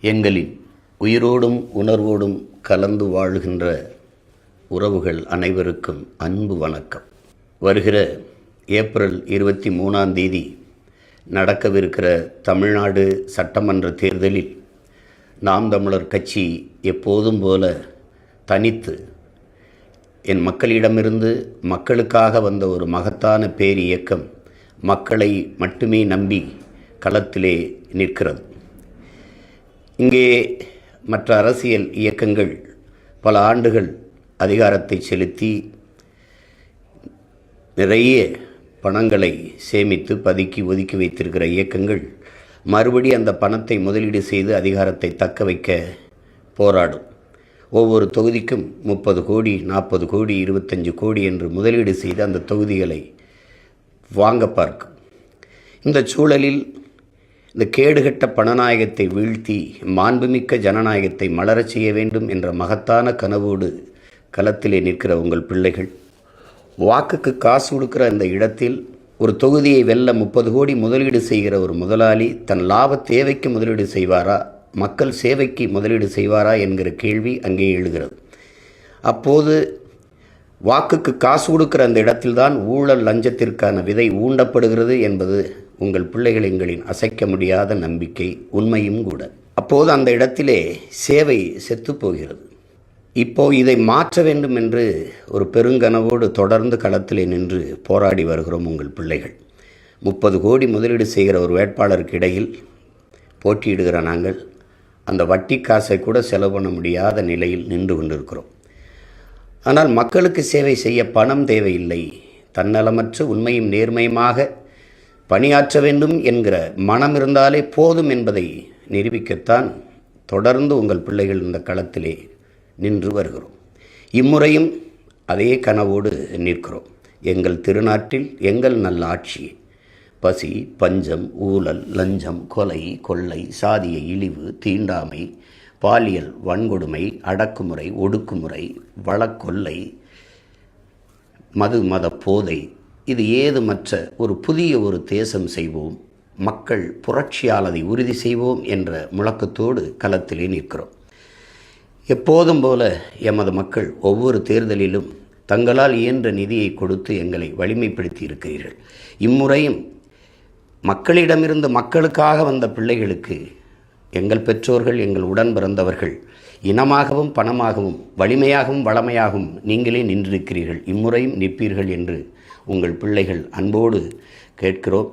எங்களின் உயிரோடும் உணர்வோடும் கலந்து வாழுகின்ற உறவுகள் அனைவருக்கும் அன்பு வணக்கம். வருகிற ஏப்ரல் 23 நடக்கவிருக்கிற தமிழ்நாடு சட்டமன்ற தேர்தலில் நாம் தமிழர் கட்சி எப்போதும் போல தனித்து என் மக்களிடமிருந்து மக்களுக்காக வந்த ஒரு மகத்தான பேர் இயக்கம் மக்களை மட்டுமே நம்பி களத்திலே நிற்கிறது. இங்கே மற்ற அரசியல் இயக்கங்கள் பல ஆண்டுகள் அதிகாரத்தை செலுத்தி நிறைய பணங்களை சேமித்து பதுக்கி ஒதுக்கி வைத்திருக்கிற இயக்கங்கள் மறுபடி அந்த பணத்தை முதலீடு செய்து அதிகாரத்தை தக்க வைக்க போராடும். ஒவ்வொரு தொகுதிக்கும் 30 கோடி 40 கோடி 25 கோடி என்று முதலீடு செய்து அந்த தொகுதிகளை வாங்க பார்க்கும். இந்த சூழலில் இந்த கேடுகட்ட பணநாயகத்தை வீழ்த்தி மாண்புமிக்க ஜனநாயகத்தை மலரச் செய்ய வேண்டும் என்ற மகத்தான கனவோடு களத்திலே நிற்கிற உங்கள் பிள்ளைகள், வாக்குக்கு காசு கொடுக்கிற அந்த இடத்தில் ஒரு தொகுதியை வெல்ல 30 கோடி முதலீடு செய்கிற ஒரு முதலாளி தன் லாப தேவைக்கு முதலீடு செய்வாரா, மக்கள் சேவைக்கு முதலீடு செய்வாரா என்கிற கேள்வி அங்கே எழுகிறது. அப்போது வாக்குக்கு காசு கொடுக்கிற அந்த இடத்தில்தான் ஊழல் லஞ்சத்திற்கான விதை ஊண்டப்படுகிறது என்பது உங்கள் பிள்ளைகள் எங்களின் அசைக்க முடியாத நம்பிக்கை, உண்மையும் கூட. அப்போது அந்த இடத்திலே சேவை செத்துப்போகிறது. இப்போது இதை மாற்ற வேண்டும் என்று ஒரு பெருங்கனவோடு தொடர்ந்து களத்திலே நின்று போராடி வருகிறோம் உங்கள் பிள்ளைகள். 30 கோடி முதலீடு செய்கிற ஒரு வேட்பாளருக்கு இடையில் போட்டியிடுகிற நாங்கள் அந்த வட்டி காசை கூட செலவு பண்ண முடியாத நிலையில் நின்று கொண்டிருக்கிறோம். ஆனால் மக்களுக்கு சேவை செய்ய பணம் தேவையில்லை, தன்னலமற்ற உண்மையும் நேர்மையுமாக பணியாற்ற வேண்டும் என்கிற மனம் இருந்தாலே போதும் என்பதை நிரூபிக்கத்தான் தொடர்ந்து உங்கள் பிள்ளைகள் இந்த களத்திலே நின்று வருகிறோம். இம்முறையும் அதே கனவோடு நிற்கிறோம். எங்கள் திருநாட்டில் எங்கள் நல்ல ஆட்சி, பசி, பஞ்சம், ஊழல், லஞ்சம், கொலை, கொள்ளை, சாதிய இழிவு, தீண்டாமை, பாலியல் வன்கொடுமை, அடக்குமுறை, ஒடுக்குமுறை, வழக்கொள்ளை, மத போதை, இது ஏதுமற்ற ஒரு புதிய ஒரு தேசம் செய்வோம், மக்கள் புரட்சியால் அதை உறுதி செய்வோம் என்ற முழக்கத்தோடு களத்திலே நிற்கிறோம். எப்போதும் போல எமது மக்கள் ஒவ்வொரு தேர்தலிலும் தங்களால் இயன்ற நிதியை கொடுத்து எங்களை வலிமைப்படுத்தி இருக்கிறீர்கள். இம்முறையும் மக்களிடமிருந்து மக்களுக்காக வந்த பிள்ளைகளுக்கு எங்கள் பெற்றோர்கள், எங்கள் உடன் பிறந்தவர்கள் இனமாகவும் பணமாகவும் வலிமையாகவும் வளமையாகவும் நீங்களே நின்றிருக்கிறீர்கள். இம்முறையும் நிற்பீர்கள் என்று உங்கள் பிள்ளைகள் அன்போடு கேட்கிறோம்.